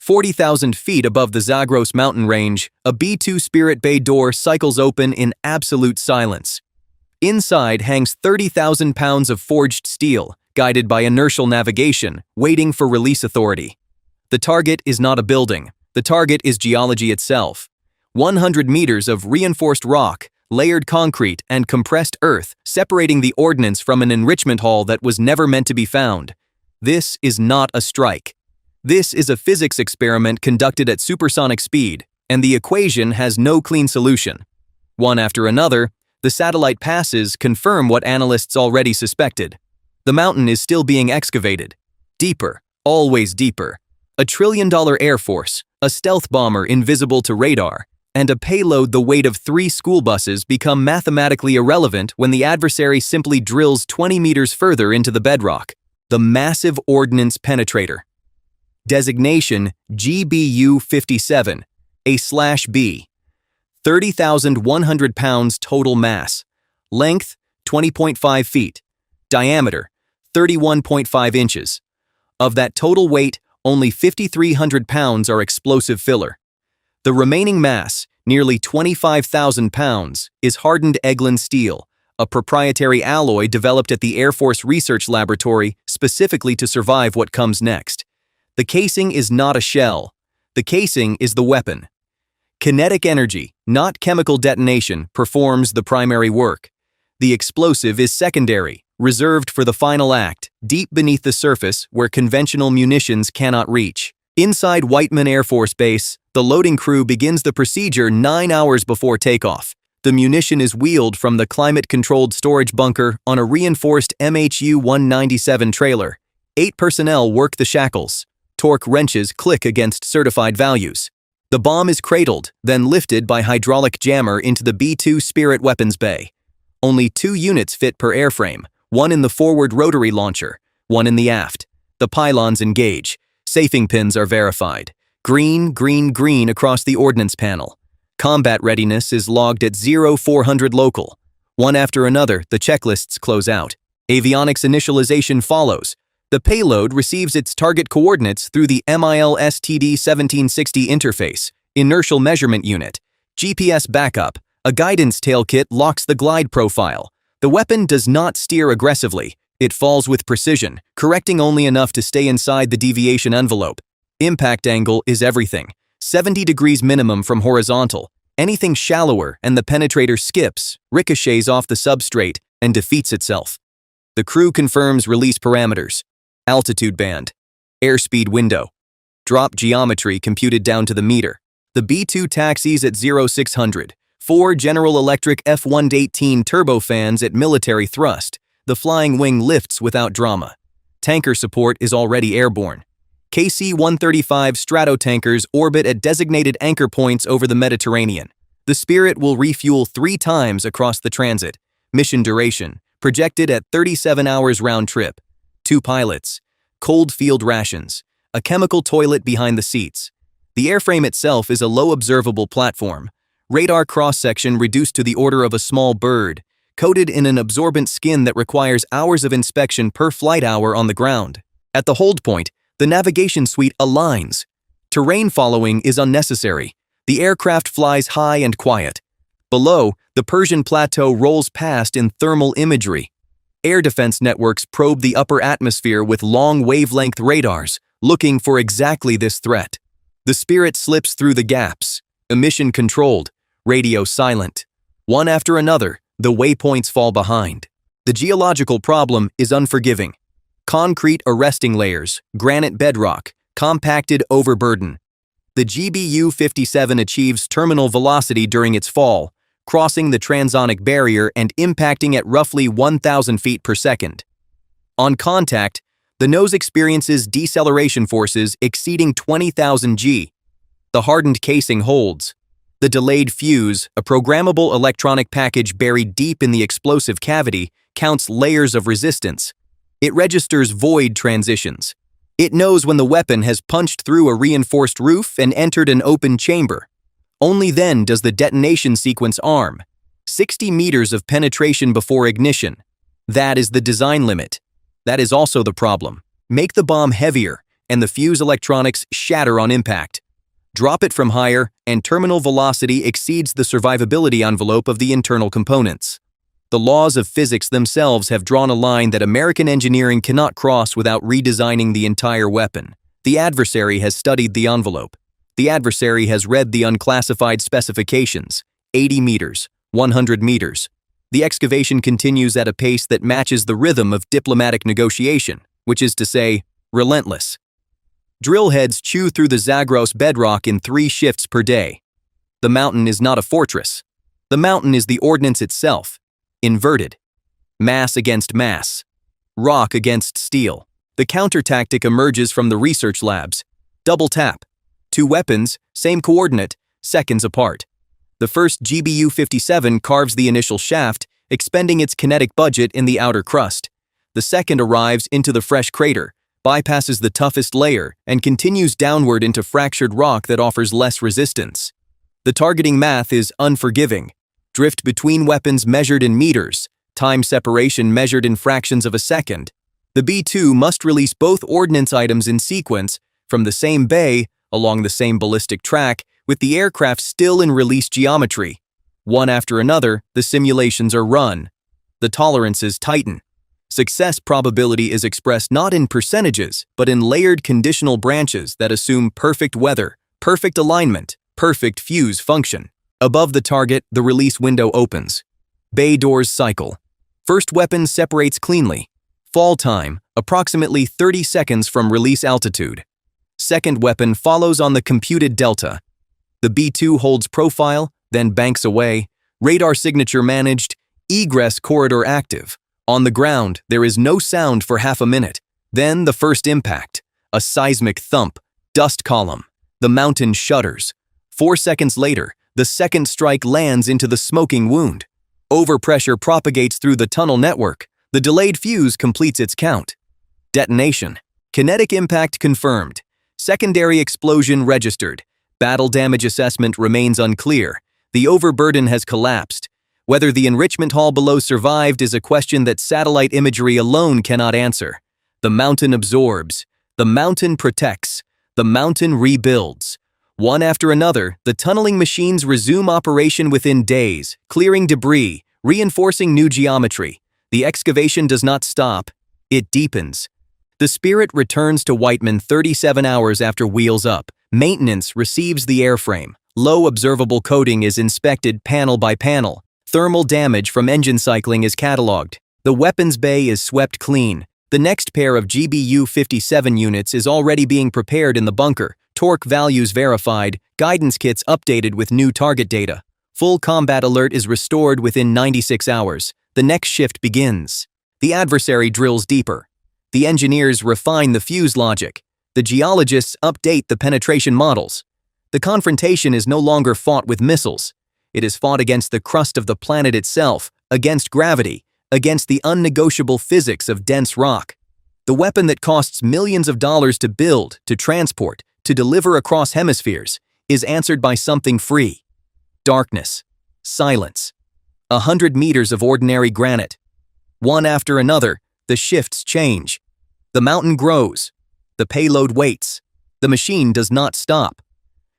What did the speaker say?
40,000 feet above the Zagros mountain range, a B-2 Spirit Bay door cycles open in absolute silence. Inside hangs 30,000 pounds of forged steel, guided by inertial navigation, waiting for release authority. The target is not a building. The target is geology itself. 100 meters of reinforced rock, layered concrete, and compressed earth, separating the ordnance from an enrichment hall that was never meant to be found. This is not a strike. This is a physics experiment conducted at supersonic speed, and the equation has no clean solution. One after another, the satellite passes confirm what analysts already suspected. The mountain is still being excavated. Deeper, always deeper. A trillion-dollar Air Force, a stealth bomber invisible to radar, and a payload the weight of 3 school buses become mathematically irrelevant when the adversary simply drills 20 meters further into the bedrock. The Massive Ordnance Penetrator. Designation GBU-57, A/B. 30,100 pounds total mass. Length 20.5 feet. Diameter 31.5 inches. Of that total weight, only 5,300 pounds are explosive filler. The remaining mass, nearly 25,000 pounds, is hardened Eglin steel, a proprietary alloy developed at the Air Force Research Laboratory specifically to survive what comes next. The casing is not a shell. The casing is the weapon. Kinetic energy, not chemical detonation, performs the primary work. The explosive is secondary, reserved for the final act, deep beneath the surface where conventional munitions cannot reach. Inside Whiteman Air Force Base, the loading crew begins the procedure 9 hours before takeoff. The munition is wheeled from the climate-controlled storage bunker on a reinforced MHU-197 trailer. 8 personnel work the shackles. Torque wrenches click against certified values. The bomb is cradled, then lifted by hydraulic jammer into the B-2 Spirit weapons bay. Only 2 units fit per airframe, one in the forward rotary launcher, one in the aft. The pylons engage. Safing pins are verified. Green, green, green across the ordnance panel. Combat readiness is logged at 0400 local. One after another, the checklists close out. Avionics initialization follows. The payload receives its target coordinates through the MIL-STD-1760 interface, inertial measurement unit, GPS backup. A guidance tail kit locks the glide profile. The weapon does not steer aggressively. It falls with precision, correcting only enough to stay inside the deviation envelope. Impact angle is everything. 70 degrees minimum from horizontal. Anything shallower and the penetrator skips, ricochets off the substrate, and defeats itself. The crew confirms release parameters. Altitude band. Airspeed window. Drop geometry computed down to the meter. The B-2 taxis at 0600. 4 General Electric F-118 turbofans at military thrust. The flying wing lifts without drama. Tanker support is already airborne. KC-135 Stratotankers orbit at designated anchor points over the Mediterranean. The Spirit will refuel 3 times across the transit. Mission duration, projected at 37 hours round trip. 2 pilots. Cold field rations. A chemical toilet behind the seats. The airframe itself is a low observable platform. Radar cross-section reduced to the order of a small bird, coated in an absorbent skin that requires hours of inspection per flight hour on the ground. At the hold point, the navigation suite aligns. Terrain following is unnecessary. The aircraft flies high and quiet. Below, the Persian Plateau rolls past in thermal imagery. Air defense networks probe the upper atmosphere with long wavelength radars, looking for exactly this threat. The Spirit slips through the gaps. Emission controlled, radio silent. One after another, the waypoints fall behind. The geological problem is unforgiving. Concrete arresting layers, granite bedrock, compacted overburden. The GBU-57 achieves terminal velocity during its fall, crossing the transonic barrier and impacting at roughly 1,000 feet per second. On contact, the nose experiences deceleration forces exceeding 20,000 G. The hardened casing holds. The delayed fuse, a programmable electronic package buried deep in the explosive cavity, counts layers of resistance. It registers void transitions. It knows when the weapon has punched through a reinforced roof and entered an open chamber. Only then does the detonation sequence arm. 60 meters of penetration before ignition. That is the design limit. That is also the problem. Make the bomb heavier, and the fuse electronics shatter on impact. Drop it from higher, and terminal velocity exceeds the survivability envelope of the internal components. The laws of physics themselves have drawn a line that American engineering cannot cross without redesigning the entire weapon. The adversary has studied the envelope. The adversary has read the unclassified specifications, 80 meters, 100 meters. The excavation continues at a pace that matches the rhythm of diplomatic negotiation, which is to say, relentless. Drill heads chew through the Zagros bedrock in 3 shifts per day. The mountain is not a fortress. The mountain is the ordnance itself, inverted. Mass against mass. Rock against steel. The counter tactic emerges from the research labs. Double tap. 2 weapons, same coordinate, seconds apart. The first GBU-57 carves the initial shaft, expending its kinetic budget in the outer crust. The second arrives into the fresh crater, bypasses the toughest layer, and continues downward into fractured rock that offers less resistance. The targeting math is unforgiving. Drift between weapons measured in meters, time separation measured in fractions of a second. The B-2 must release both ordnance items in sequence from the same bay, along the same ballistic track, with the aircraft still in release geometry. One after another, the simulations are run. The tolerances tighten. Success probability is expressed not in percentages, but in layered conditional branches that assume perfect weather, perfect alignment, perfect fuse function. Above the target, the release window opens. Bay doors cycle. First weapon separates cleanly. Fall time, approximately 30 seconds from release altitude. Second weapon follows on the computed delta. The B-2 holds profile, then banks away. Radar signature managed, egress corridor active. On the ground, there is no sound for half a minute. Then the first impact. A seismic thump. Dust column. The mountain shudders. 4 seconds later, the second strike lands into the smoking wound. Overpressure propagates through the tunnel network. The delayed fuse completes its count. Detonation. Kinetic impact confirmed. Secondary explosion registered. Battle damage assessment remains unclear. The overburden has collapsed. Whether the enrichment hall below survived is a question that satellite imagery alone cannot answer. The mountain absorbs. The mountain protects. The mountain rebuilds. One after another, the tunneling machines resume operation within days, clearing debris, reinforcing new geometry. The excavation does not stop. It deepens. The Spirit returns to Whiteman 37 hours after wheels up. Maintenance receives the airframe. Low observable coating is inspected panel by panel. Thermal damage from engine cycling is catalogued. The weapons bay is swept clean. The next pair of GBU-57 units is already being prepared in the bunker. Torque values verified. Guidance kits updated with new target data. Full combat alert is restored within 96 hours. The next shift begins. The adversary drills deeper. The engineers refine the fuse logic. The geologists update the penetration models. The confrontation is no longer fought with missiles. It is fought against the crust of the planet itself, against gravity, against the unnegotiable physics of dense rock. The weapon that costs millions of dollars to build, to transport, to deliver across hemispheres, is answered by something free. Darkness. Silence. 100 meters of ordinary granite. One after another, the shifts change. The mountain grows. The payload waits. The machine does not stop.